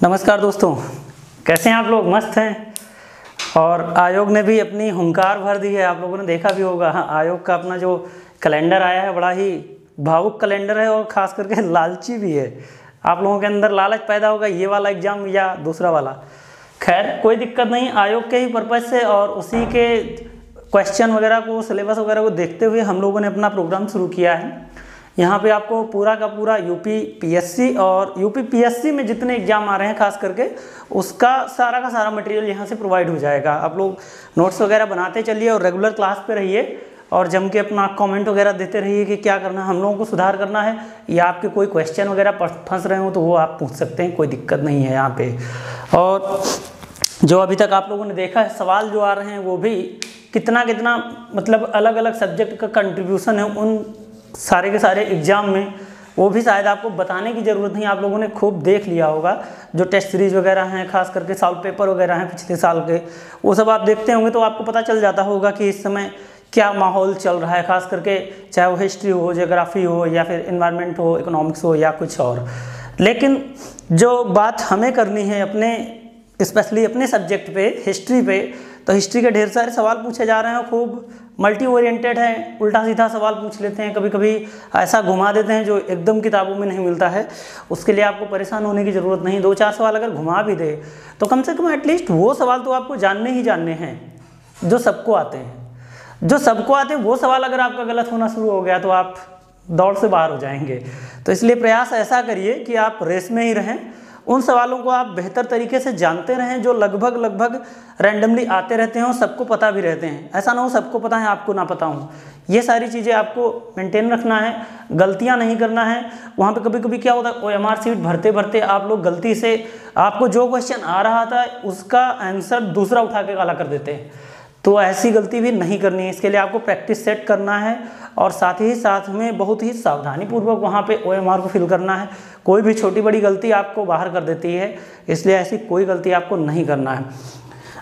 नमस्कार दोस्तों, कैसे हैं आप लोग? मस्त हैं। और आयोग ने भी अपनी हुंकार भर दी है। आप लोगों ने देखा भी होगा, हाँ, आयोग का अपना जो कैलेंडर आया है बड़ा ही भावुक कैलेंडर है और ख़ास करके लालची भी है। आप लोगों के अंदर लालच पैदा होगा ये वाला एग्ज़ाम या दूसरा वाला। खैर कोई दिक्कत नहीं, आयोग के ही पर्पज़ से और उसी के क्वेश्चन वगैरह को, सिलेबस वगैरह को देखते हुए हम लोगों ने अपना प्रोग्राम शुरू किया है। यहाँ पे आपको पूरा का पूरा यूपी पीएससी और यूपी पीएससी में जितने एग्जाम आ रहे हैं खास करके उसका सारा का सारा मटेरियल यहाँ से प्रोवाइड हो जाएगा। आप लोग नोट्स वगैरह बनाते चलिए और रेगुलर क्लास पे रहिए और जम के अपना कमेंट वगैरह देते रहिए कि क्या करना है, हम लोगों को सुधार करना है या आपके कोई क्वेश्चन वगैरह फंस रहे हो तो वो आप पूछ सकते हैं, कोई दिक्कत नहीं है यहाँ पे। और जो अभी तक आप लोगों ने देखा है सवाल जो आ रहे हैं वो भी कितना कितना मतलब अलग अलग सब्जेक्ट का कंट्रीब्यूशन है उन सारे के सारे एग्ज़ाम में, वो भी शायद आपको बताने की ज़रूरत नहीं, आप लोगों ने खूब देख लिया होगा। जो टेस्ट सीरीज़ वगैरह हैं, खास करके सॉल्व पेपर वगैरह हैं पिछले साल के, वो सब आप देखते होंगे तो आपको पता चल जाता होगा कि इस समय क्या माहौल चल रहा है, खास करके चाहे वो हिस्ट्री हो, ज्योग्राफी हो या फिर इन्वायरमेंट हो, इकोनॉमिक्स हो या कुछ और। लेकिन जो बात हमें करनी है अपने स्पेशली अपने सब्जेक्ट पे, हिस्ट्री पे, तो हिस्ट्री के ढेर सारे सवाल पूछे जा रहे हैं, खूब मल्टी ओरिएंटेड है, उल्टा सीधा सवाल पूछ लेते हैं, कभी कभी ऐसा घुमा देते हैं जो एकदम किताबों में नहीं मिलता है। उसके लिए आपको परेशान होने की ज़रूरत नहीं। 2-4 सवाल अगर घुमा भी दे तो कम से कम एटलीस्ट वो सवाल तो आपको जानने ही जानने हैं जो सबको आते हैं। जो सबको आते हैं वो सवाल अगर आपका गलत होना शुरू हो गया तो आप दौड़ से बाहर हो जाएंगे। तो इसलिए प्रयास ऐसा करिए कि आप रेस में ही रहें, उन सवालों को आप बेहतर तरीके से जानते रहें जो लगभग रैंडमली आते रहते हैं और सबको पता भी रहते हैं। ऐसा ना हो सबको पता है आपको ना पता हो। ये सारी चीज़ें आपको मेंटेन रखना है, गलतियां नहीं करना है। वहाँ पे कभी कभी क्या होता है, OMR शीट भरते भरते आप लोग गलती से आपको जो क्वेश्चन आ रहा था उसका आंसर दूसरा उठा के काला कर देते हैं। तो ऐसी गलती भी नहीं करनी है। इसके लिए आपको प्रैक्टिस सेट करना है और साथ ही साथ में बहुत ही सावधानीपूर्वक वहाँ पे OMR को फिल करना है। कोई भी छोटी बड़ी गलती आपको बाहर कर देती है, इसलिए ऐसी कोई गलती आपको नहीं करना है।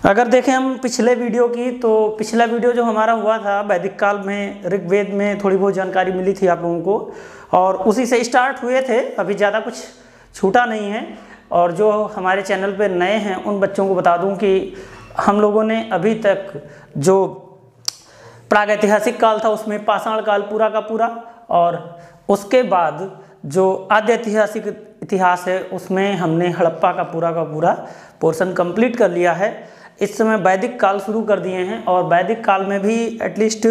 अगर देखें हम पिछले वीडियो की, तो पिछला वीडियो जो हमारा हुआ था वैदिक काल में, ऋग्वेद में थोड़ी बहुत जानकारी मिली थी आप लोगों को और उसी से स्टार्ट हुए थे। अभी ज़्यादा कुछ छूटा नहीं है। और जो हमारे चैनल पर नए हैं उन बच्चों को बता दूँ कि हम लोगों ने अभी तक जो प्रागैतिहासिक काल था उसमें पाषाण काल पूरा का पूरा, और उसके बाद जो आद्य ऐतिहासिक इतिहास है उसमें हमने हड़प्पा का पूरा पोर्शन कंप्लीट कर लिया है। इस समय वैदिक काल शुरू कर दिए हैं और वैदिक काल में भी एटलीस्ट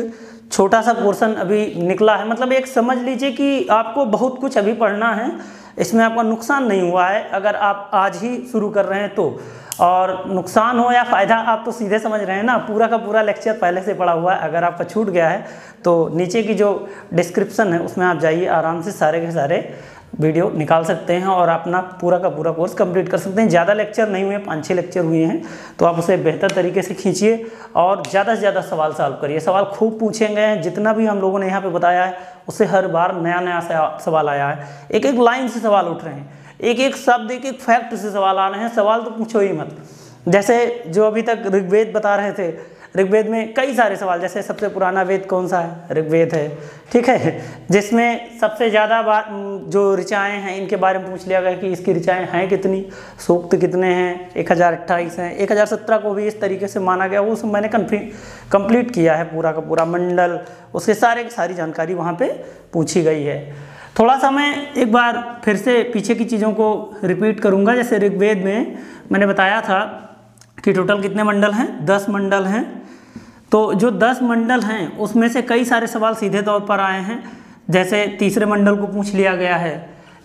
छोटा सा पोर्शन अभी निकला है। मतलब एक समझ लीजिए कि आपको बहुत कुछ अभी पढ़ना है, इसमें आपका नुकसान नहीं हुआ है अगर आप आज ही शुरू कर रहे हैं तो। और नुकसान हो या फ़ायदा आप तो सीधे समझ रहे हैं ना, पूरा का पूरा लेक्चर पहले से पढ़ा हुआ है। अगर आपका छूट गया है तो नीचे की जो डिस्क्रिप्शन है उसमें आप जाइए, आराम से सारे के सारे वीडियो निकाल सकते हैं और अपना पूरा का पूरा कोर्स कंप्लीट कर सकते हैं। ज़्यादा लेक्चर नहीं हुए, 5-6 लेक्चर हुए हैं, तो आप उसे बेहतर तरीके से खींचिए और ज़्यादा से ज़्यादा सवाल सॉल्व करिए। सवाल खूब पूछे गए हैं, जितना भी हम लोगों ने यहाँ पे बताया है उससे हर बार नया नया सवाल आया है। एक एक लाइन से सवाल उठ रहे हैं, एक एक शब्द, एक एक फैक्ट से सवाल आ रहे हैं। सवाल तो पूछो ही मत। जैसे जो अभी तक ऋग्वेद बता रहे थे, ऋग्वेद में कई सारे सवाल, जैसे सबसे पुराना वेद कौन सा है? ऋग्वेद है, ठीक है, जिसमें सबसे ज़्यादा बार जो ऋचाएँ हैं इनके बारे में पूछ लिया गया कि इसकी ऋचाएँ हैं कितनी, सूक्त कितने हैं, 1028 हैं, 1017 को भी इस तरीके से माना गया। वो सब मैंने कंप्लीट किया है, पूरा का पूरा मंडल, उसके सारी जानकारी वहाँ पे पूछी गई है। थोड़ा सा मैं एक बार फिर से पीछे की चीज़ों को रिपीट करूँगा। जैसे ऋग्वेद में मैंने बताया था कि टोटल कितने मंडल हैं? 10 मंडल हैं। तो जो 10 मंडल हैं उसमें से कई सारे सवाल सीधे तौर पर आए हैं। जैसे तीसरे मंडल को पूछ लिया गया है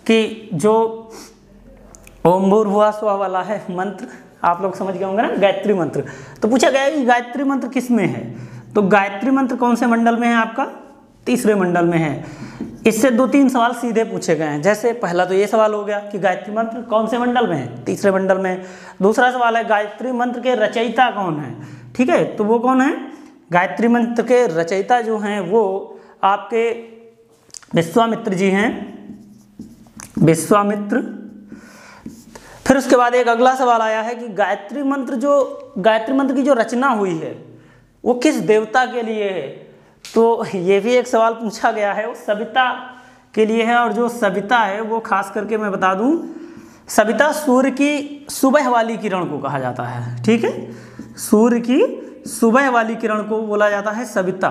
कि जो ओम भूर्भुवः स्वः वाला है मंत्र, आप लोग समझ गए होंगे ना, गायत्री मंत्र। तो पूछा गया कि गायत्री मंत्र किस में है? तो गायत्री मंत्र कौन से मंडल में है? आपका तीसरे मंडल में है। इससे 2-3 सवाल सीधे पूछे गए हैं। जैसे पहला तो ये सवाल हो गया कि गायत्री मंत्र कौन से मंडल में है? तीसरे मंडल में। दूसरा सवाल है गायत्री मंत्र के रचयिता कौन है? ठीक है, तो वो कौन है? गायत्री मंत्र के रचयिता जो हैं वो आपके विश्वामित्र जी हैं, विश्वामित्र। फिर उसके बाद एक अगला सवाल आया है कि गायत्री मंत्र की जो रचना हुई है वो किस देवता के लिए है? तो ये भी एक सवाल पूछा गया है, वो सविता के लिए है। और जो सविता है वो खास करके मैं बता दूं सविता सूर्य की सुबह वाली किरण को कहा जाता है, ठीक है, सूर्य की सुबह वाली किरण को बोला जाता है सविता।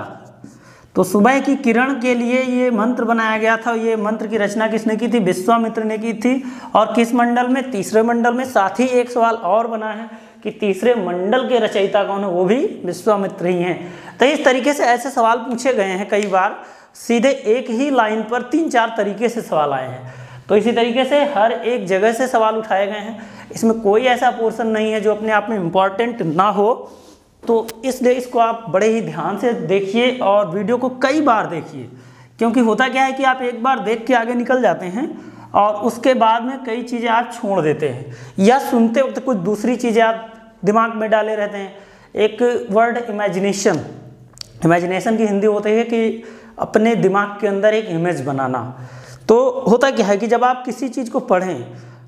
तो सुबह की किरण के लिए ये मंत्र बनाया गया था। ये मंत्र की रचना किसने की थी? विश्वामित्र ने की थी। और किस मंडल में? तीसरे मंडल में। साथ ही एक सवाल और बना है कि तीसरे मंडल के रचयिता कौन है? वो भी विश्वामित्र ही हैं। तो इस तरीके से ऐसे सवाल पूछे गए हैं कई बार, सीधे एक ही लाइन पर 3-4 तरीके से सवाल आए हैं। तो इसी तरीके से हर एक जगह से सवाल उठाए गए हैं। इसमें कोई ऐसा पोर्शन नहीं है जो अपने आप में इम्पॉर्टेंट ना हो। तो इसलिए इसको आप बड़े ही ध्यान से देखिए और वीडियो को कई बार देखिए, क्योंकि होता क्या है कि आप एक बार देख के आगे निकल जाते हैं और उसके बाद में कई चीज़ें आप छोड़ देते हैं, या सुनते वक्त कुछ दूसरी चीज़ें आप दिमाग में डाले रहते हैं। एक वर्ड इमेजिनेशन, इमेजिनेशन की हिंदी होती है कि अपने दिमाग के अंदर एक इमेज बनाना। तो होता क्या है कि जब आप किसी चीज़ को पढ़ें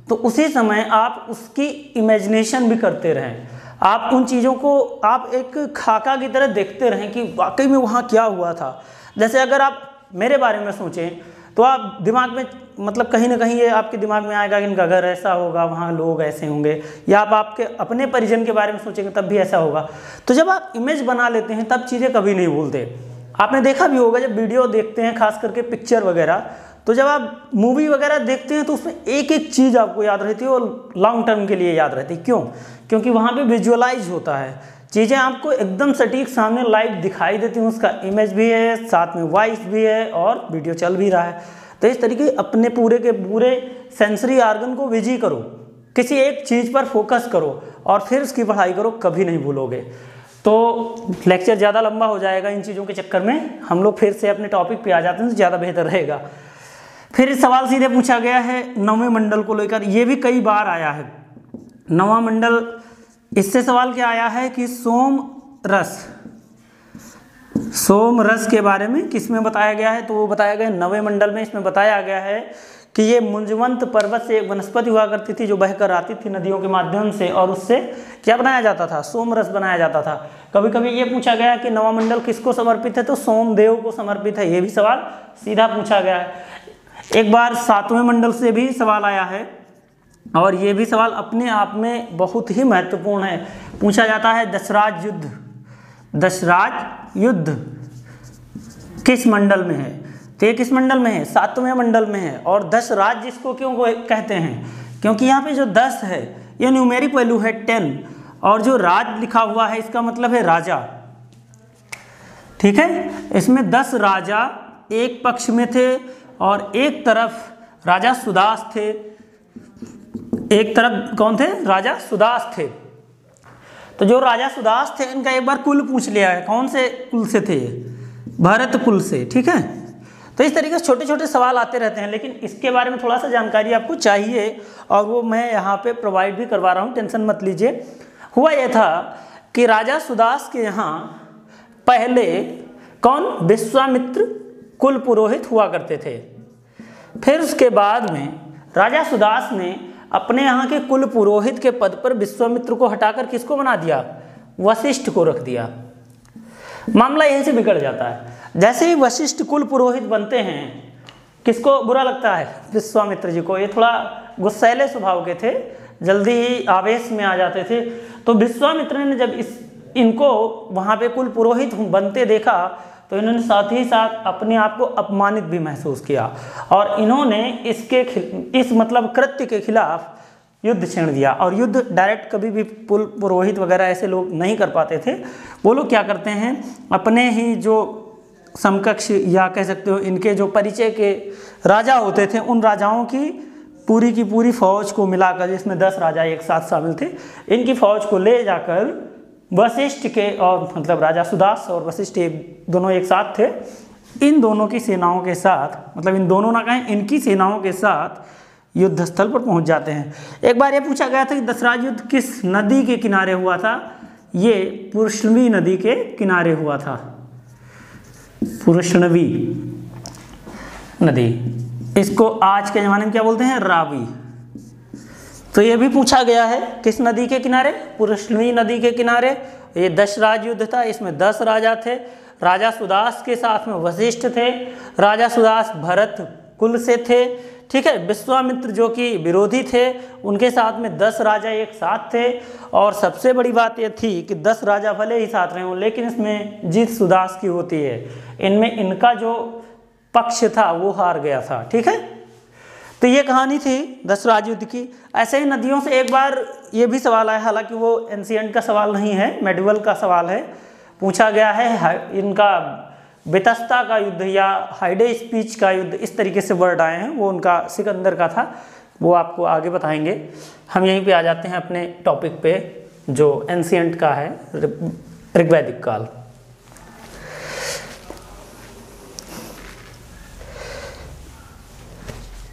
तो उसी समय आप उसकी इमेजिनेशन भी करते रहें। आप उन चीज़ों को आप एक खाका की तरह देखते रहें कि वाकई में वहाँ क्या हुआ था। जैसे अगर आप मेरे बारे में सोचें तो आप दिमाग में मतलब कहीं ना कहीं ये आपके दिमाग में आएगा कि इनका घर ऐसा होगा, वहाँ लोग ऐसे होंगे, या आप आपके अपने परिजन के बारे में सोचेंगे तब भी ऐसा होगा। तो जब आप इमेज बना लेते हैं तब चीज़ें कभी नहीं भूलते। आपने देखा भी होगा जब वीडियो देखते हैं, खास करके पिक्चर वगैरह, तो जब आप मूवी वगैरह देखते हैं तो उसमें एक एक चीज़ आपको याद रहती है और लॉन्ग टर्म के लिए याद रहती है। क्यों? क्योंकि वहाँ पे विजुअलाइज होता है, चीज़ें आपको एकदम सटीक सामने लाइव दिखाई देती हैं, उसका इमेज भी है, साथ में वॉइस भी है और वीडियो चल भी रहा है। तो इस तरीके अपने पूरे के पूरे सेंसरी आर्गन को बिजी करो, किसी एक चीज़ पर फोकस करो और फिर उसकी पढ़ाई करो, कभी नहीं भूलोगे। तो लेक्चर ज़्यादा लंबा हो जाएगा इन चीज़ों के चक्कर में, हम लोग फिर से अपने टॉपिक पे आ जाते हैं तो ज़्यादा बेहतर रहेगा। फिर सवाल सीधे पूछा गया है नौवें मंडल को लेकर, ये भी कई बार आया है। नौवां मंडल, इससे सवाल क्या आया है कि सोम रस के बारे में किसमें बताया गया है? तो वो बताया गया नौवें मंडल में। इसमें बताया गया है कि ये मुंजवंत पर्वत से एक वनस्पति हुआ करती थी जो बहकर आती थी नदियों के माध्यम से, और उससे क्या बनाया जाता था? सोम रस बनाया जाता था। कभी कभी ये पूछा गया कि नौवां मंडल किसको समर्पित है? तो सोमदेव को समर्पित है। ये भी सवाल सीधा पूछा गया है। एक बार 7वें मंडल से भी सवाल आया है और ये भी सवाल अपने आप में बहुत ही महत्वपूर्ण है। पूछा जाता है दशराज युद्ध किस मंडल में है? तो ये किस मंडल में है? 7वें मंडल में है। और दशराज जिसको क्यों कहते हैं? क्योंकि यहाँ पे जो 10 है ये न्यूमेरिक वैल्यू है 10, और जो राज लिखा हुआ है इसका मतलब है राजा, ठीक है। इसमें 10 राजा एक पक्ष में थे और एक तरफ राजा सुदास थे। एक तरफ कौन थे? राजा सुदास थे। तो जो राजा सुदास थे इनका एक बार कुल पूछ लिया है, कौन से कुल से थे? भरत कुल से, ठीक है। तो इस तरीके से छोटे छोटे सवाल आते रहते हैं, लेकिन इसके बारे में थोड़ा सा जानकारी आपको चाहिए और वो मैं यहाँ पे प्रोवाइड भी करवा रहा हूँ, टेंशन मत लीजिए। हुआ यह था कि राजा सुदास के यहाँ पहले कौन? विश्वामित्र कुल पुरोहित हुआ करते थे। फिर उसके बाद में राजा सुदास ने अपने यहाँ के कुल पुरोहित के पद पर विश्वामित्र को हटाकर किसको बना दिया? वशिष्ठ को रख दिया। मामला यहीं से बिगड़ जाता है। जैसे ही वशिष्ठ कुल पुरोहित बनते हैं, किसको बुरा लगता है? विश्वामित्र जी को। ये थोड़ा गुस्सैले स्वभाव के थे, जल्दी ही आवेश में आ जाते थे। तो विश्वामित्र ने जब इनको वहाँ पे कुल पुरोहित बनते देखा तो इन्होंने साथ ही साथ अपने आप को अपमानित भी महसूस किया और इन्होंने इस मतलब कृत्य के खिलाफ युद्ध छेड़ दिया। और युद्ध डायरेक्ट कभी भी पुरोहित वगैरह ऐसे लोग नहीं कर पाते थे। वो लोग क्या करते हैं, अपने ही जो समकक्ष या कह सकते हो इनके जो परिचय के राजा होते थे, उन राजाओं की पूरी फौज को मिलाकर, जिसमें 10 राजा एक साथ शामिल थे, इनकी फौज को ले जाकर वशिष्ठ के, और मतलब राजा सुदास और वशिष्ठ दोनों एक साथ थे, इन दोनों की सेनाओं के साथ, मतलब इन दोनों ना कहें, इनकी सेनाओं के साथ युद्ध स्थल पर पहुंच जाते हैं। एक बार ये पूछा गया था कि दशराज युद्ध किस नदी के किनारे हुआ था? ये पुरुषणवी नदी के किनारे हुआ था। पुरुषणवी नदी, इसको आज के ज़माने में क्या बोलते हैं? रावी। तो ये भी पूछा गया है किस नदी के किनारे? पुरुषणवी नदी के किनारे। ये दशराज युद्ध था, इसमें 10 राजा थे। राजा सुदास के साथ में वशिष्ठ थे। राजा सुदास भरत कुल से थे, ठीक है। विश्वामित्र जो कि विरोधी थे, उनके साथ में 10 राजा एक साथ थे, और सबसे बड़ी बात यह थी कि 10 राजा भले ही साथ रहे हों, लेकिन इसमें जीत सुदास की होती है। इनमें इनका जो पक्ष था वो हार गया था, ठीक है। तो ये कहानी थी दशराज युद्ध की। ऐसे ही नदियों से एक बार ये भी सवाल आया, हालांकि वो एंशिएंट का सवाल नहीं है, मेडिवल का सवाल है। पूछा गया है इनका बेतस्ता का युद्ध या हाइडे स्पीच का युद्ध, इस तरीके से वर्ड आए हैं, वो उनका सिकंदर का था, वो आपको आगे बताएंगे। हम यहीं पे आ जाते हैं अपने टॉपिक पे जो एंशिएंट का है, ऋग्वैदिक काल।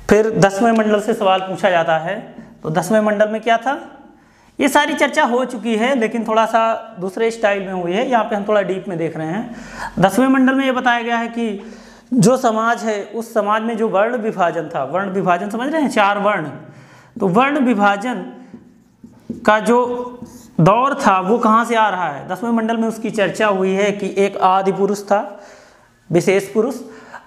फिर 10वें मंडल से सवाल पूछा जाता है। तो 10वें मंडल में क्या था, ये सारी चर्चा हो चुकी है लेकिन थोड़ा सा दूसरे स्टाइल में हुई है, यहाँ पे हम थोड़ा डीप में देख रहे हैं। 10वें मंडल में ये बताया गया है कि जो समाज है उस समाज में जो वर्ण विभाजन था, वर्ण विभाजन समझ रहे हैं, 4 वर्ण, तो वर्ण विभाजन का जो दौर था वो कहाँ से आ रहा है। 10वें मंडल में उसकी चर्चा हुई है कि एक आदि पुरुष था, विशेष पुरुष,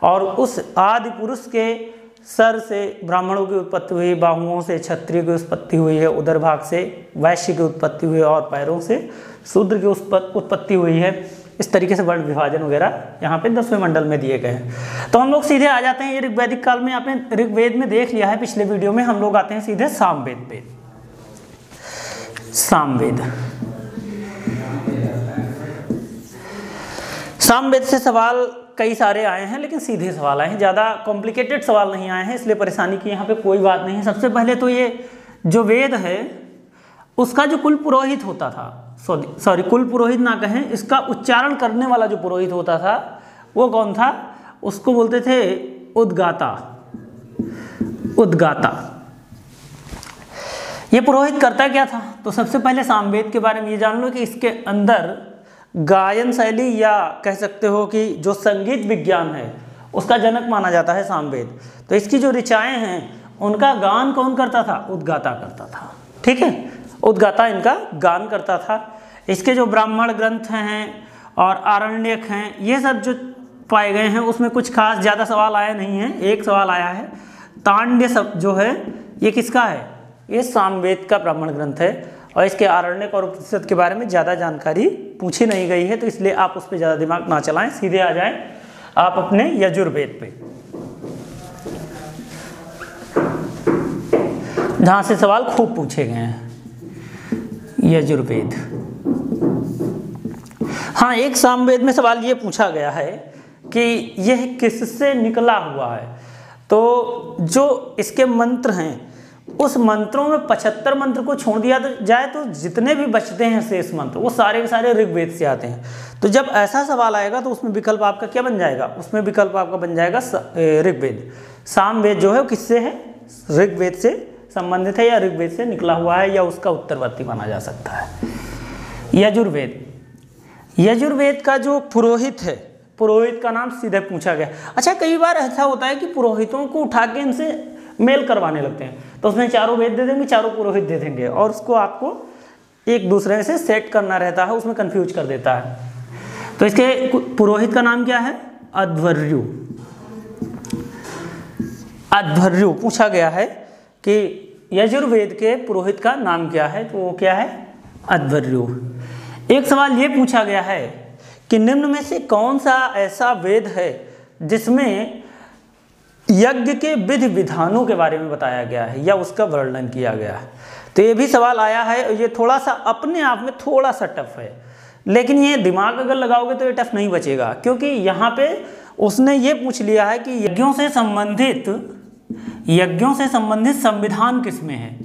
और उस आदि पुरुष के सर से ब्राह्मणों की उत्पत्ति हुई, बाहुओं से क्षत्रिय की उत्पत्ति हुई है, उदर भाग से वैश्य की उत्पत्ति हुई है, और पैरों से शूद्र की उत्पत्ति हुई है। इस तरीके से वर्ण विभाजन वगैरह यहाँ पे 10वें मंडल में दिए गए हैं। तो हम लोग सीधे आ जाते हैं, ये ऋग्वैदिक काल में आपने ऋग्वेद में देख लिया है पिछले वीडियो में, हम लोग आते हैं सीधे सामवेद पे। सामवेद, सामवेद से सवाल कई सारे आए हैं लेकिन सीधे सवाल आए हैं, ज़्यादा कॉम्प्लिकेटेड सवाल नहीं आए हैं, इसलिए परेशानी की यहाँ पे कोई बात नहीं है। सबसे पहले तो ये जो वेद है उसका जो कुल पुरोहित होता था, सॉरी कुल पुरोहित ना कहें, इसका उच्चारण करने वाला जो पुरोहित होता था वो कौन था, उसको बोलते थे उद्गाता। उद्गाता ये पुरोहित करता क्या था, तो सबसे पहले सामवेद के बारे में ये जान लो कि इसके अंदर गायन शैली या कह सकते हो कि जो संगीत विज्ञान है उसका जनक माना जाता है सामवेद। तो इसकी जो ऋचाएँ हैं उनका गान कौन करता था, उद्गाता करता था, ठीक है। उद्गाता इनका गान करता था। इसके जो ब्राह्मण ग्रंथ हैं और आरण्यक हैं, ये सब जो पाए गए हैं उसमें कुछ खास ज़्यादा सवाल आया नहीं है। एक सवाल आया है तांड्य सब जो है ये किसका है, ये सामवेद का ब्राह्मण ग्रंथ है, और इसके आरण्यक और उपनिषद के बारे में ज़्यादा जानकारी पूछी नहीं गई है, तो इसलिए आप उस पर ज़्यादा दिमाग ना चलाएं, सीधे आ जाएं आप अपने यजुर्वेद पे, जहाँ से सवाल खूब पूछे गए हैं। यजुर्वेद, हाँ, एक सामवेद में सवाल ये पूछा गया है कि यह किससे निकला हुआ है। तो जो इसके मंत्र हैं उस मंत्रों में 75 मंत्र को छोड़ दिया जाए तो जितने भी बचते हैं शेष मंत्र वो सारे के सारे ऋग्वेद से आते हैं। तो जब ऐसा सवाल आएगा तो उसमें विकल्प आपका क्या बन जाएगा, उसमें विकल्प आपका बन जाएगा ऋग्वेद। सामवेद जो है वो किससे है, ऋग्वेद से संबंधित है या ऋग्वेद से निकला हुआ है या उसका उत्तरवर्ती माना जा सकता है। यजुर्वेद, यजुर्वेद का जो पुरोहित है, पुरोहित का नाम सीधे पूछा गया। अच्छा, कई बार ऐसा होता है कि पुरोहितों को उठा के इनसे मेल करवाने लगते हैं, तो उसमें चारों वेद दे देंगे, चारों पुरोहित दे देंगे, और उसको आपको एक दूसरे से सेट करना रहता है, उसमें कंफ्यूज कर देता है। तो इसके पुरोहित का नाम क्या है, अध्वर्यु। अध्वर्यु पूछा गया है कि यजुर्वेद के पुरोहित का नाम क्या है, तो वो क्या है, अध्वर्यु। एक सवाल ये पूछा गया है कि निम्न में से कौन सा ऐसा वेद है जिसमें यज्ञ के विधि विधानों के बारे में बताया गया है या उसका वर्णन किया गया है। तो ये भी सवाल आया है, ये थोड़ा सा अपने आप में थोड़ा सा टफ है, लेकिन ये दिमाग अगर लगाओगे तो ये टफ नहीं बचेगा, क्योंकि यहाँ पे उसने ये पूछ लिया है कि यज्ञों से संबंधित संविधान किसमें है,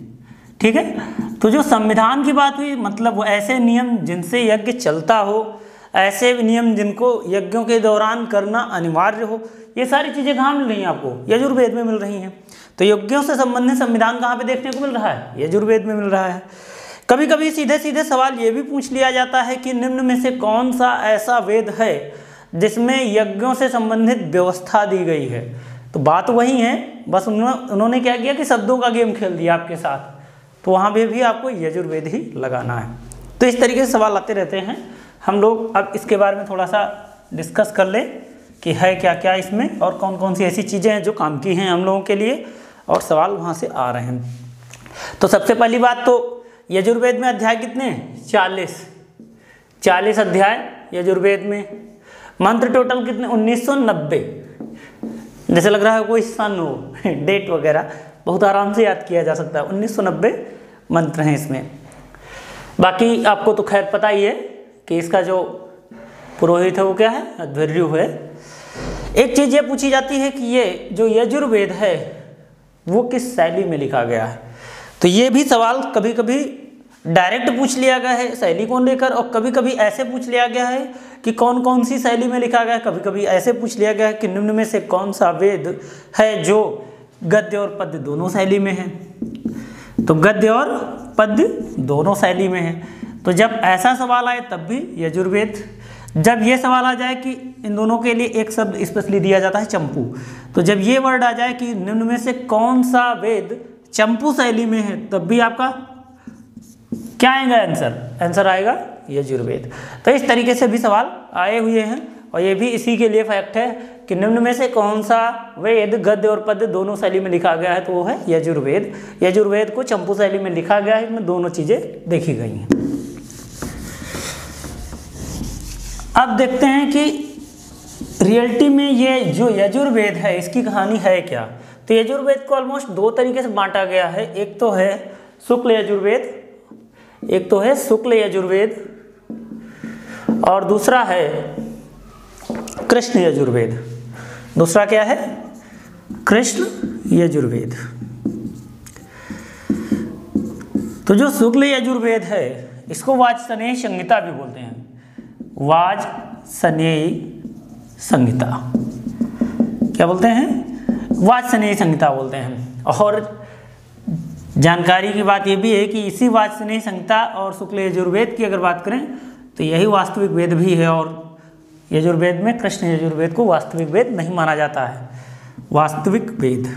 ठीक है। तो जो संविधान की बात हुई, मतलब वो ऐसे नियम जिनसे यज्ञ चलता हो, ऐसे नियम जिनको यज्ञों के दौरान करना अनिवार्य हो, ये सारी चीज़ें कहाँ मिल रही हैं आपको, यजुर्वेद में मिल रही हैं। तो यज्ञों से संबंधित संविधान कहाँ पे देखने को मिल रहा है, यजुर्वेद में मिल रहा है। कभी कभी सीधे सीधे सवाल ये भी पूछ लिया जाता है कि निम्न में से कौन सा ऐसा वेद है जिसमें यज्ञों से संबंधित व्यवस्था दी गई है। तो बात वही है, बस उन्होंने क्या किया कि शब्दों का गेम खेल दिया आपके साथ, तो वहाँ पे भी आपको यजुर्वेद ही लगाना है। तो इस तरीके से सवाल आते रहते हैं। हम लोग अब इसके बारे में थोड़ा सा डिस्कस कर लें कि है क्या क्या इसमें और कौन कौन सी ऐसी चीज़ें हैं जो काम की हैं हम लोगों के लिए। और सवाल वहाँ से आ रहे हैं। तो सबसे पहली बात तो यजुर्वेद में अध्याय कितने हैं? 40 अध्याय यजुर्वेद में। मंत्र टोटल कितने? 1990। जैसे लग रहा है कोई सन हो, डेट वगैरह बहुत आराम से याद किया जा सकता है। 1990 मंत्र हैं इसमें। बाकी आपको तो खैर पता ही है कि इसका जो पुरोहित है वो क्या है? अध्वर्यु है। एक चीज़ ये पूछी जाती है कि ये जो यजुर्वेद है वो किस शैली में लिखा गया है। तो ये भी सवाल कभी कभी डायरेक्ट पूछ लिया गया है शैली को लेकर, और कभी कभी ऐसे पूछ लिया गया है कि कौन कौन सी शैली में लिखा गया है। कभी कभी ऐसे पूछ लिया गया है कि निम्न में से कौन सा वेद है जो गद्य और पद्य दोनों शैली में है। तो गद्य और पद्य दोनों शैली में है। तो जब ऐसा सवाल आए तब भी यजुर्वेद। जब ये सवाल आ जाए कि इन दोनों के लिए एक शब्द स्पेशली दिया जाता है चंपू, तो जब ये वर्ड आ जाए कि निम्न में से कौन सा वेद चंपू शैली में है, तब भी आपका क्या आएगा आंसर आएगा यजुर्वेद। तो इस तरीके से भी सवाल आए हुए हैं, और ये भी इसी के लिए फैक्ट है कि निम्न में से कौन सा वेद गद्य और पद्य दोनों शैली में लिखा गया है, तो वो है यजुर्वेद। यजुर्वेद को चंपू शैली में लिखा गया है, इसमें दोनों चीज़ें देखी गई हैं। अब देखते हैं कि रियलिटी में ये जो यजुर्वेद है इसकी कहानी है क्या। तो यजुर्वेद को ऑलमोस्ट दो तरीके से बांटा गया है। एक तो है शुक्ल यजुर्वेद, और दूसरा है कृष्ण यजुर्वेद। दूसरा क्या है? कृष्ण यजुर्वेद। तो जो शुक्ल यजुर्वेद है इसको वाजसनेयी संहिता भी बोलते हैं। वाजसनेयी संहिता क्या बोलते हैं? वाजसनेयी संहिता बोलते हैं। और जानकारी की बात यह भी है कि इसी वाजसनेयी संहिता और शुक्ल यजुर्वेद की अगर बात करें तो यही वास्तविक वेद भी है, और यजुर्वेद में कृष्ण यजुर्वेद को वास्तविक वेद नहीं माना जाता है। वास्तविक वेद,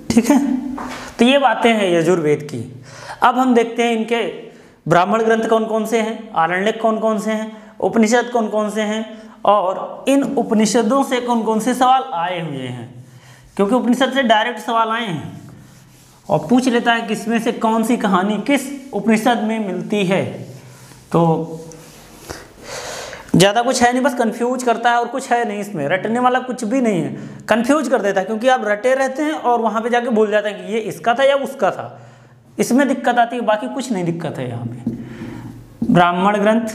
ठीक है। तो ये बातें हैं यजुर्वेद की। अब हम देखते हैं इनके ब्राह्मण ग्रंथ कौन कौन से हैं, आरण्यक कौन कौन से हैं, उपनिषद कौन कौन से हैं, और इन उपनिषदों से कौन कौन से सवाल आए हुए हैं। क्योंकि उपनिषद से डायरेक्ट सवाल आए हैं, और पूछ लेता है किसमें से कौन सी कहानी किस उपनिषद में मिलती है। तो ज़्यादा कुछ है नहीं, बस कंफ्यूज करता है और कुछ है नहीं इसमें, रटने वाला कुछ भी नहीं है, कंफ्यूज कर देता है। क्योंकि आप रटे रहते हैं और वहाँ पे जाके भूल जाते हैं कि ये इसका था या उसका था, इसमें दिक्कत आती है, बाकी कुछ नहीं दिक्कत है यहाँ पे। ब्राह्मण ग्रंथ,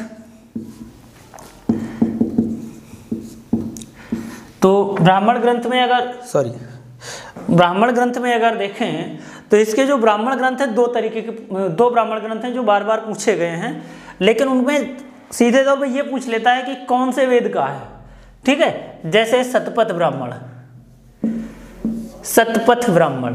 तो ब्राह्मण ग्रंथ में अगर देखें तो इसके जो ब्राह्मण ग्रंथ हैं दो ब्राह्मण ग्रंथ हैं जो बार बार पूछे गए हैं, लेकिन उनमें सीधे तौर पे ये पूछ लेता है कि कौन से वेद का है, ठीक है। जैसे शतपथ ब्राह्मण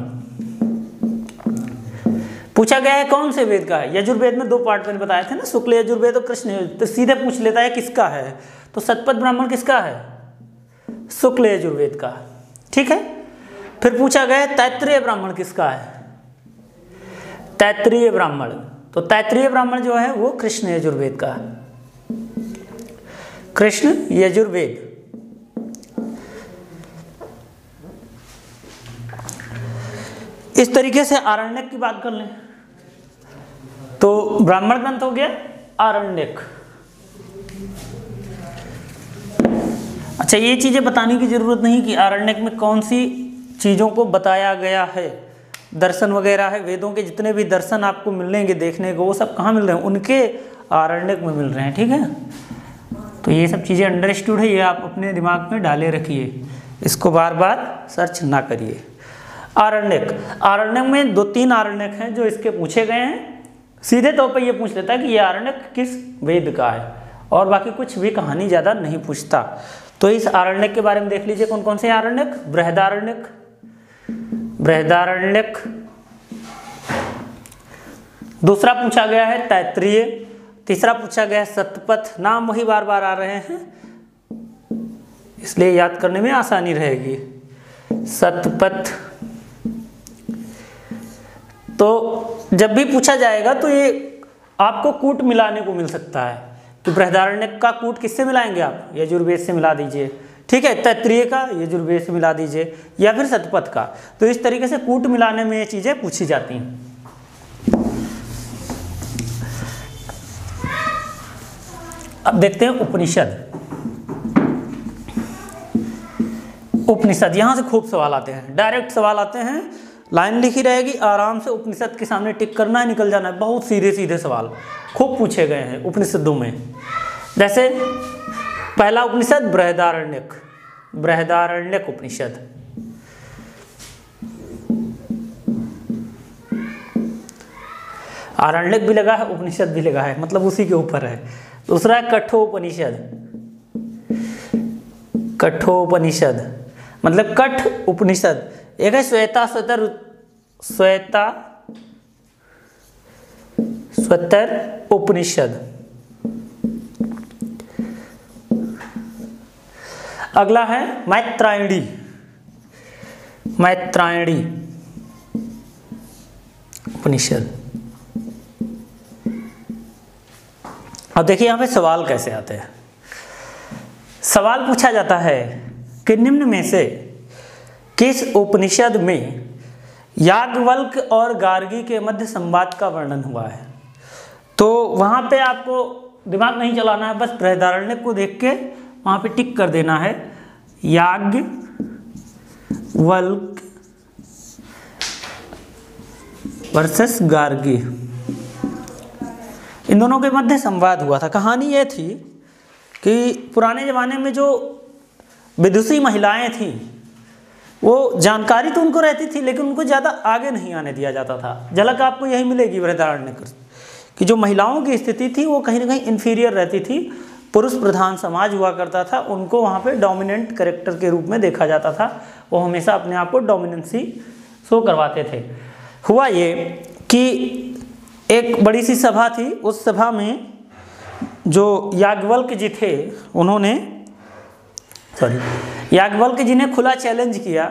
पूछा गया है कौन से वेद का है। यजुर्वेद में दो पार्ट मैंने बताए थे ना, शुक्ल यजुर्वेद और कृष्ण यजुर्वेद। तो सीधे पूछ लेता है किसका है, तो शतपथ ब्राह्मण किसका है? शुक्ल यजुर्वेद का, ठीक है। फिर पूछा गया तैत्तिरीय ब्राह्मण किसका है? तैत्तिरीय ब्राह्मण, तो तैत्तिरीय ब्राह्मण जो है वो कृष्ण यजुर्वेद का है। कृष्ण यजुर्वेद। इस तरीके से आरण्यक की बात कर लें तो ब्राह्मण ग्रंथ हो गया आरण्यक। अच्छा, ये चीजें बताने की जरूरत नहीं कि आरण्यक में कौन सी चीजों को बताया गया है। दर्शन वगैरह है, वेदों के जितने भी दर्शन आपको मिलेंगे देखने को, वो सब कहाँ मिल रहे हैं? उनके आरण्यक में मिल रहे हैं, ठीक है। तो ये सब चीज़ें अंडरस्टूड है, ये आप अपने दिमाग में डाले रखिए, इसको बार बार सर्च ना करिए। आरण्यक में 2-3 आरण्यक हैं जो इसके पूछे गए हैं। सीधे तौर पर ये पूछ लेता है कि ये आरण्यक किस वेद का है, और बाकी कुछ भी कहानी ज़्यादा नहीं पूछता। तो इस आरण्यक के बारे में देख लीजिए कौन कौन से आरण्यक। बृहदारण्यक, दूसरा पूछा गया है तैत्तिरीय, तीसरा पूछा गया है शतपथ। नाम वही बार बार आ रहे हैं इसलिए याद करने में आसानी रहेगी। शतपथ। तो जब भी पूछा जाएगा तो ये आपको कूट मिलाने को मिल सकता है कि बृहदारण्यक का कूट किससे मिलाएंगे आप? यजुर्वेद से मिला दीजिए, ठीक है, तैत्तिरीय का यजुर्वेद से मिला दीजिए, या फिर शतपथ का। तो इस तरीके से कूट मिलाने में ये चीज़ें पूछी जाती हैं। अब देखते हैं उपनिषद। उपनिषद, यहाँ से खूब सवाल आते हैं, डायरेक्ट सवाल आते हैं, लाइन लिखी रहेगी, आराम से उपनिषद के सामने टिक करना है, निकल जाना है। बहुत सीधे सीधे सवाल खूब पूछे गए हैं उपनिषदों में। जैसे पहला उपनिषद बृहदारण्यक, बृहदारण्यक उपनिषद। आरण्यक भी लगा है, उपनिषद भी लगा है, मतलब उसी के ऊपर है। दूसरा है कठोपनिषद, कठोपनिषद मतलब कठ उपनिषद। एक है श्वेता स्वतर उपनिषद। अगला है मैत्रायणी, मैत्रायणी उपनिषद। अब देखिए यहाँ पे सवाल कैसे आते हैं। सवाल पूछा जाता है कि निम्न में से किस उपनिषद में याज्ञवल्क्य और गार्गी के मध्य संवाद का वर्णन हुआ है। तो वहाँ पे आपको दिमाग नहीं चलाना है, बस बृहदारण्यक को देख के वहाँ पे टिक कर देना है। याज्ञवल्क्य वर्सेस गार्गी, इन दोनों के मध्य संवाद हुआ था। कहानी ये थी कि पुराने ज़माने में जो विदुषी महिलाएं थीं, वो जानकारी तो उनको रहती थी, लेकिन उनको ज़्यादा आगे नहीं आने दिया जाता था। झलक आपको यही मिलेगी बृहदारण्यक कि जो महिलाओं की स्थिति थी वो कहीं ना कहीं इन्फीरियर रहती थी। पुरुष प्रधान समाज हुआ करता था, उनको वहाँ पे डोमिनेंट कैरेक्टर के रूप में देखा जाता था। वो हमेशा अपने आप को डोमिनेंसी शो करवाते थे। हुआ ये कि एक बड़ी सी सभा थी, उस सभा में जो याज्ञवल्क्य जी थे, उन्होंने याज्ञवल्क्य जी ने खुला चैलेंज किया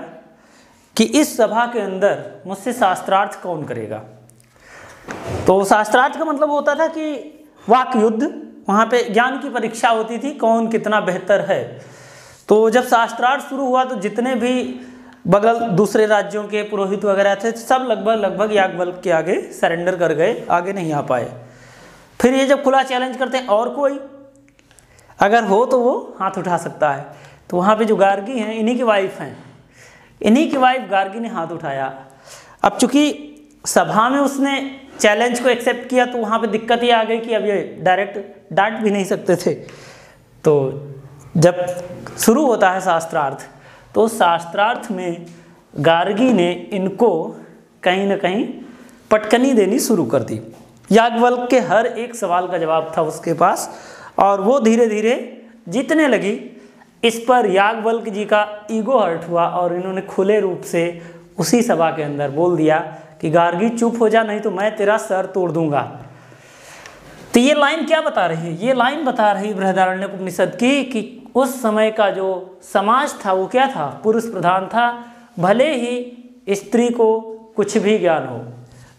कि इस सभा के अंदर मुझसे शास्त्रार्थ कौन करेगा। तो शास्त्रार्थ का मतलब होता था कि वाक युद्ध, वहाँ पे ज्ञान की परीक्षा होती थी, कौन कितना बेहतर है। तो जब शास्त्रार्थ शुरू हुआ तो जितने भी बगल दूसरे राज्यों के पुरोहित वगैरह थे, सब लगभग याज्ञवल्क्य के आगे सरेंडर कर गए, आगे नहीं आ पाए। फिर ये जब खुला चैलेंज करते हैं और कोई अगर हो तो वो हाथ उठा सकता है। तो वहाँ पे जो गार्गी हैं, इन्हीं की वाइफ हैं, इन्हीं की वाइफ गार्गी ने हाथ उठाया। अब चूंकि सभा में उसने चैलेंज को एक्सेप्ट किया, तो वहाँ पे दिक्कत ये आ गई कि अब ये डायरेक्ट डांट भी नहीं सकते थे। तो जब शुरू होता है शास्त्रार्थ, तो शास्त्रार्थ में गार्गी ने इनको कहीं ना कहीं पटकनी देनी शुरू कर दी। याज्ञवल्क्य के हर एक सवाल का जवाब था उसके पास, और वो धीरे धीरे जीतने लगी। इस पर याज्ञवल्क्य जी का ईगो हर्ट हुआ और इन्होंने खुले रूप से उसी सभा के अंदर बोल दिया कि गार्गी चुप हो जा, नहीं तो मैं तेरा सर तोड़ दूंगा। तो ये लाइन क्या बता रही है? ये लाइन बता रही बृहदारण्यक उपनिषद की कि उस समय का जो समाज था वो क्या था? पुरुष प्रधान था। भले ही स्त्री को कुछ भी ज्ञान हो,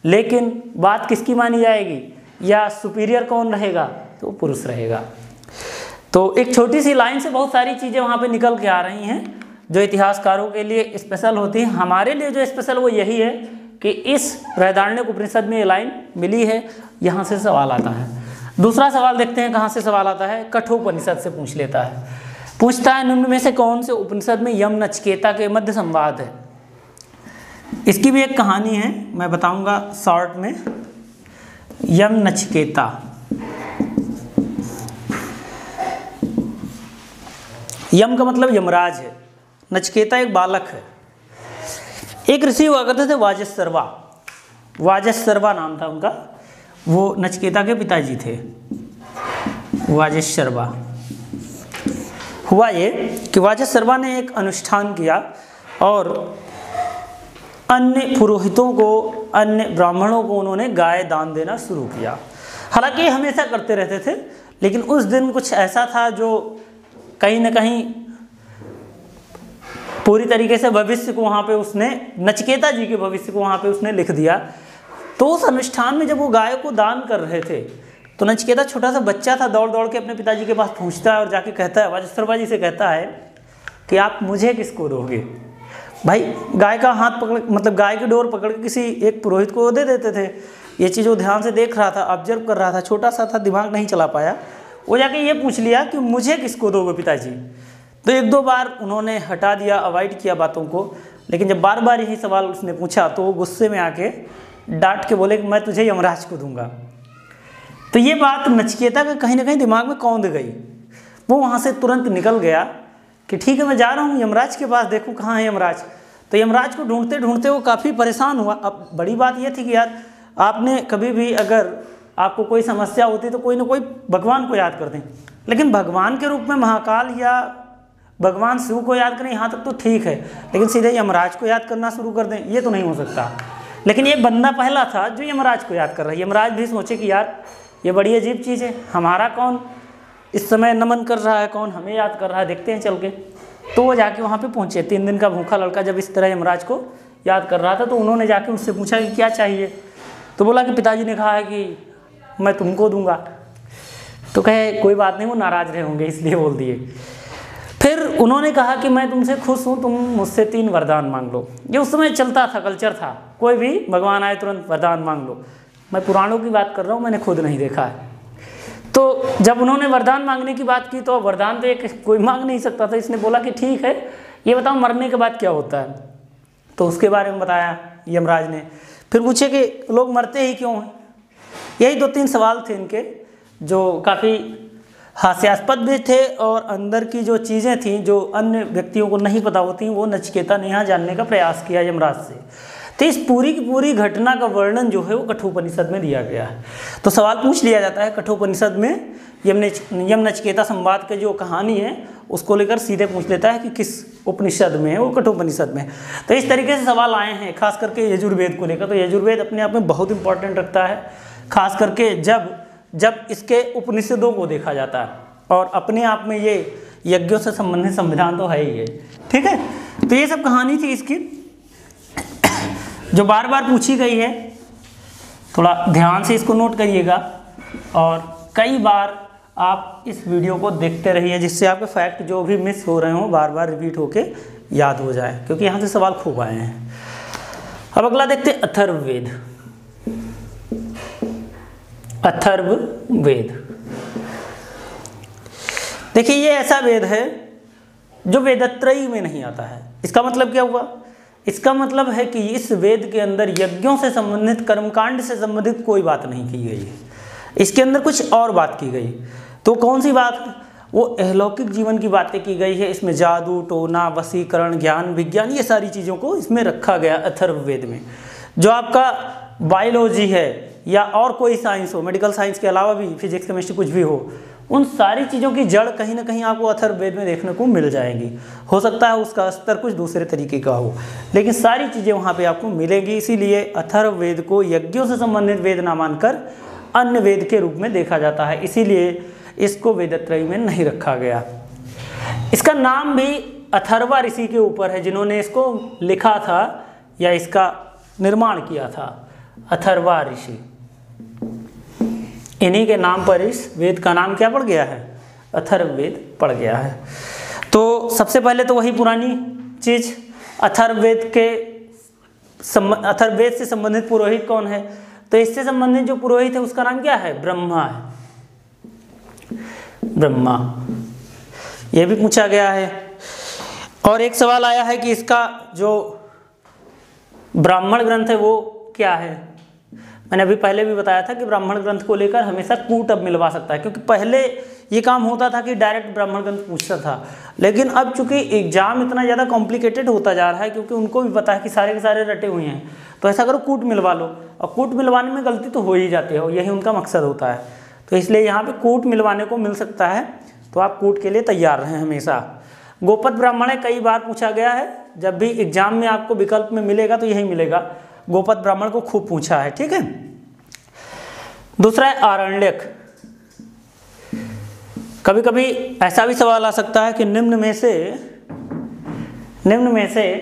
लेकिन बात किसकी मानी जाएगी, या सुपीरियर कौन रहेगा? तो पुरुष रहेगा। तो एक छोटी सी लाइन से बहुत सारी चीज़ें वहाँ पे निकल के आ रही हैं जो इतिहासकारों के लिए स्पेशल होती हैं। हमारे लिए जो स्पेशल वो यही है कि इस बृहदारण्यक उपनिषद में ये लाइन मिली है, यहाँ से सवाल आता है। दूसरा सवाल देखते हैं कहाँ से सवाल आता है। कठोपनिषद से पूछ लेता है, पूछता है निम्न में से कौन से उपनिषद में यम नचिकेता के मध्य संवाद है। इसकी भी एक कहानी है, मैं बताऊंगा शॉर्ट में। यम नचिकेता, यम का मतलब यमराज है, नचिकेता एक बालक है। एक ऋषि हुआ करते थे वाजसर्वा, वाजसर्वा नाम था उनका, वो नचिकेता के पिताजी थे, वाजसर्वा। हुआ ये कि वाजसर्वा ने एक अनुष्ठान किया और अन्य पुरोहितों को, अन्य ब्राह्मणों को उन्होंने गाय दान देना शुरू किया। हालांकि ये हमेशा करते रहते थे, लेकिन उस दिन कुछ ऐसा था जो कहीं ना कहीं पूरी तरीके से भविष्य को वहाँ पे उसने, नचिकेता जी के भविष्य को वहाँ पे उसने लिख दिया। तो उस अनुष्ठान में जब वो गाय को दान कर रहे थे, तो नचिकेता छोटा सा बच्चा था, दौड़ दौड़ के अपने पिताजी के पास पहुँचता है और जाके कहता है, वाजसर्वा जी से कहता है कि आप मुझे किसको दोगे। भाई गाय का हाथ पकड़, मतलब गाय की डोर पकड़ के किसी एक पुरोहित को दे देते थे। ये चीज़ वो ध्यान से देख रहा था, ऑब्जर्व कर रहा था, छोटा सा था, दिमाग नहीं चला पाया। वो जाके ये पूछ लिया कि मुझे किसको दोगे पिताजी। तो एक दो बार उन्होंने हटा दिया, अवॉइड किया बातों को, लेकिन जब बार बार यही सवाल उसने पूछा तो वो गुस्से में आके डांट के बोले कि मैं तुझे यमराज को दूंगा। तो ये बात नचिकेता के कहीं ना कहीं दिमाग में कौंध गई। वो वहाँ से तुरंत निकल गया कि ठीक है मैं जा रहा हूँ यमराज के पास, देखूँ कहाँ है यमराज। तो यमराज को ढूंढते ढूंढते वो काफ़ी परेशान हुआ। अब बड़ी बात ये थी कि यार आपने कभी भी अगर आपको कोई समस्या होती तो कोई ना कोई भगवान को याद करते हैं, लेकिन भगवान के रूप में महाकाल या भगवान शिव को याद करें यहाँ तक तो ठीक है, लेकिन सीधे यमराज को याद करना शुरू कर दें ये तो नहीं हो सकता। लेकिन ये बंदा पहला था जो यमराज को याद कर रहा है। यमराज भी सोचे कि यार ये बड़ी अजीब चीज़ है, हमारा कौन इस समय नमन कर रहा है, कौन हमें याद कर रहा है, देखते हैं चल के। तो वो जाके वहाँ पे पहुँचे। 3 दिन का भूखा लड़का जब इस तरह यमराज को याद कर रहा था तो उन्होंने जाके उससे पूछा कि क्या चाहिए। तो बोला कि पिताजी ने कहा है कि मैं तुमको दूंगा। तो कहे कोई बात नहीं, वो नाराज़ रहे होंगे इसलिए बोल दिए। फिर उन्होंने कहा कि मैं तुमसे खुश हूँ, तुम मुझसे 3 वरदान मांग लो। ये उस समय चलता था, कल्चर था, कोई भी भगवान आए तुरंत वरदान मांग लो। मैं पुराणों की बात कर रहा हूँ, मैंने खुद नहीं देखा है। तो जब उन्होंने वरदान मांगने की बात की तो वरदान तो एक कोई मांग नहीं सकता था। इसने बोला कि ठीक है ये बताओ मरने के बाद क्या होता है। तो उसके बारे में बताया यमराज ने। फिर पूछे कि लोग मरते ही क्यों हैं। यही 2-3 सवाल थे इनके जो काफ़ी हास्यास्पद भी थे, और अंदर की जो चीज़ें थीं जो अन्य व्यक्तियों को नहीं पता होती वो नचिकेता ने यहाँ जानने का प्रयास किया यमराज से। तो इस पूरी की पूरी घटना का वर्णन जो है वो कठोपनिषद में दिया गया है। तो सवाल पूछ लिया जाता है कठोपनिषद में, यम नचिकेता संवाद के जो कहानी है उसको लेकर सीधे पूछ लेता है कि किस उपनिषद में है, वो कठोपनिषद में। तो इस तरीके से सवाल आए हैं, खास करके यजुर्वेद को लेकर। तो यजुर्वेद अपने आप में बहुत इंपॉर्टेंट रखता है, खास करके जब इसके उपनिषदों को देखा जाता है, और अपने आप में ये यज्ञों से संबंधित संविधान तो है ही है। ठीक है, तो ये सब कहानी थी इसकी जो बार बार पूछी गई है। थोड़ा ध्यान से इसको नोट करिएगा और कई बार आप इस वीडियो को देखते रहिए, जिससे आपके फैक्ट जो भी मिस हो रहे हों बार बार रिपीट होके याद हो जाए, क्योंकि यहाँ से सवाल खूब आए हैं। अब अगला देखते हैं अथर्ववेद। अथर्ववेद देखिए ये ऐसा वेद है जो वेदत्रयी में नहीं आता है। इसका मतलब क्या हुआ? इसका मतलब है कि इस वेद के अंदर यज्ञों से संबंधित, कर्मकांड से संबंधित कोई बात नहीं की गई है। इसके अंदर कुछ और बात की गई। तो कौन सी बात? वो अलौकिक जीवन की बातें की गई है। इसमें जादू, टोना, वशीकरण, ज्ञान, विज्ञान, ये सारी चीज़ों को इसमें रखा गया अथर्ववेद में। जो आपका बायोलॉजी है या और कोई साइंस हो, मेडिकल साइंस के अलावा भी फिजिक्स, केमिस्ट्री कुछ भी हो, उन सारी चीज़ों की जड़ कहीं ना कहीं आपको अथर्ववेद में देखने को मिल जाएगी। हो सकता है उसका स्तर कुछ दूसरे तरीके का हो, लेकिन सारी चीज़ें वहाँ पे आपको मिलेंगी। इसीलिए अथर्ववेद को यज्ञों से संबंधित वेद ना मानकर अन्य वेद के रूप में देखा जाता है। इसीलिए इसको वेदत्रयी में नहीं रखा गया। इसका नाम भी अथर्वा ऋषि के ऊपर है, जिन्होंने इसको लिखा था या इसका निर्माण किया था। अथर्वा ऋषि, इन्हीं के नाम पर इस वेद का नाम क्या पड़ गया है? अथर्ववेद पड़ गया है। तो सबसे पहले तो वही पुरानी चीज, अथर्ववेद से संबंधित पुरोहित कौन है? तो इससे संबंधित जो पुरोहित है उसका नाम क्या है? ब्रह्मा है। ब्रह्मा, यह भी पूछा गया है। और एक सवाल आया है कि इसका जो ब्राह्मण ग्रंथ है वो क्या है? मैंने अभी पहले भी बताया था कि ब्राह्मण ग्रंथ को लेकर हमेशा कूट अब मिलवा सकता है, क्योंकि पहले ये काम होता था कि डायरेक्ट ब्राह्मण ग्रंथ पूछता था। लेकिन अब चूंकि एग्जाम इतना ज़्यादा कॉम्प्लिकेटेड होता जा रहा है, क्योंकि उनको भी पता है कि सारे के सारे रटे हुए हैं, तो ऐसा करो कूट मिलवा लो। और कूट मिलवाने में गलती तो हो ही जाती है, यही उनका मकसद होता है। तो इसलिए यहाँ पर कूट मिलवाने को मिल सकता है, तो आप कूट के लिए तैयार रहें हमेशा। गोपद ब्राह्मण है, कई बार पूछा गया है। जब भी एग्जाम में आपको विकल्प में मिलेगा तो यही मिलेगा। गोपद ब्राह्मण को खूब पूछा है। ठीक है, दूसरा है आरण्यक। कभी कभी ऐसा भी सवाल आ सकता है कि निम्न में से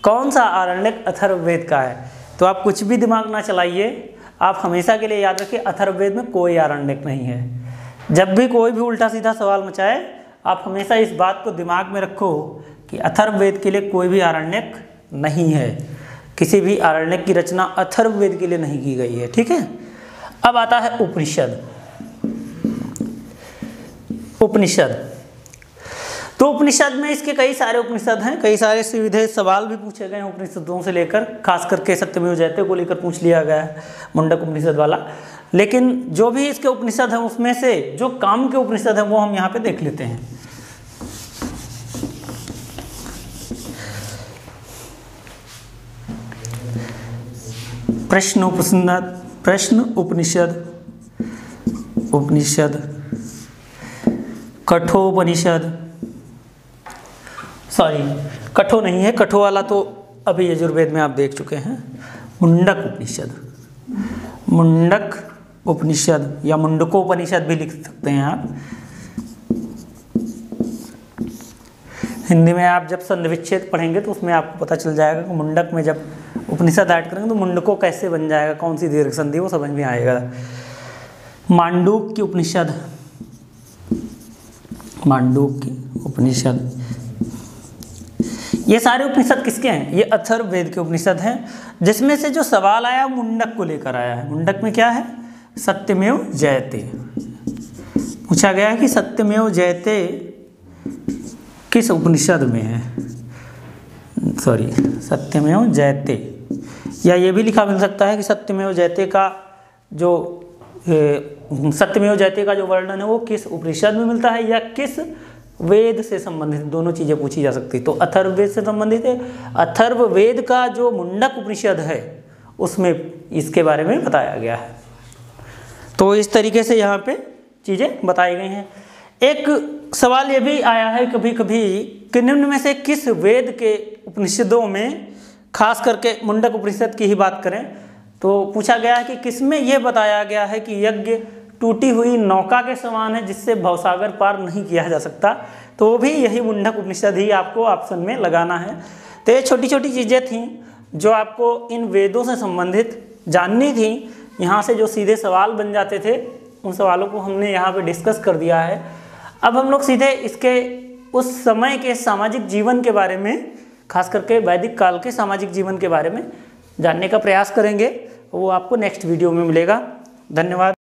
कौन सा आरण्यक अथर्ववेद का है? तो आप कुछ भी दिमाग ना चलाइए, आप हमेशा के लिए याद रखिए अथर्ववेद में कोई आरण्यक नहीं है। जब भी कोई भी उल्टा सीधा सवाल मचाए आप हमेशा इस बात को दिमाग में रखो कि अथर्ववेद के लिए कोई भी आरण्यक नहीं है, किसी भी आरण्यक की रचना अथर्ववेद के लिए नहीं की गई है। ठीक है, अब आता है उपनिषद। उपनिषद, तो उपनिषद में इसके कई सारे उपनिषद हैं, कई सारे सीधे सवाल भी पूछे गए हैं उपनिषदों से लेकर, खास करके सत्यमेव जयते को लेकर पूछ लिया गया है, मुंडक उपनिषद वाला। लेकिन जो भी इसके उपनिषद हैं उसमें से जो काम के उपनिषद हैं वो हम यहाँ पे देख लेते हैं। प्रश्न उपनिषद, उपनिषद, कठोपनिषद, सॉरी कठो नहीं है, कठो वाला तो अभी यजुर्वेद में आप देख चुके हैं। मुंडक उपनिषद, मुंडक उपनिषद या मुंडकोपनिषद भी लिख सकते हैं आप। हिंदी में आप जब संधि विच्छेद पढ़ेंगे तो उसमें आपको पता चल जाएगा कि मुंडक में जब उपनिषद ऐड करेंगे तो मुंडको कैसे बन जाएगा, कौन सी दीर्घ संधि, वो समझ में आएगा। मांडूक की उपनिषद, मांडूक की उपनिषद, ये सारे उपनिषद किसके हैं? ये अथर्ववेद के उपनिषद हैं, जिसमें से जो सवाल आया मुंडक को लेकर आया है। मुंडक में क्या है? सत्यमेव जयते। पूछा गया है कि सत्यमेव जयते किस उपनिषद में है, सॉरी सत्यमेव जयते, या ये भी लिखा मिल सकता है कि सत्यमेव जयते का जो सत्यमेव जयते का जो वर्णन है वो किस उपनिषद में मिलता है या किस वेद से संबंधित, दोनों चीज़ें पूछी जा सकती। तो अथर्ववेद से संबंधित है, अथर्ववेद का जो मुंडक उपनिषद है उसमें इसके बारे में बताया गया है। तो इस तरीके से यहाँ पे चीज़ें बताई गई हैं। एक सवाल ये भी आया है कभी कभी कि निम्न में से किस वेद के उपनिषदों में, खास करके मुंडक उपनिषद की ही बात करें तो पूछा गया है कि किसमें यह बताया गया है कि यज्ञ टूटी हुई नौका के समान है जिससे भवसागर पार नहीं किया जा सकता। तो वो भी यही मुंडक उपनिषद ही आपको ऑप्शन में लगाना है। तो ये छोटी छोटी चीज़ें थीं जो आपको इन वेदों से संबंधित जाननी थी। यहाँ से जो सीधे सवाल बन जाते थे उन सवालों को हमने यहाँ पे डिस्कस कर दिया है। अब हम लोग सीधे इसके उस समय के सामाजिक जीवन के बारे में, खास करके वैदिक काल के सामाजिक जीवन के बारे में जानने का प्रयास करेंगे। वो आपको नेक्स्ट वीडियो में मिलेगा। धन्यवाद।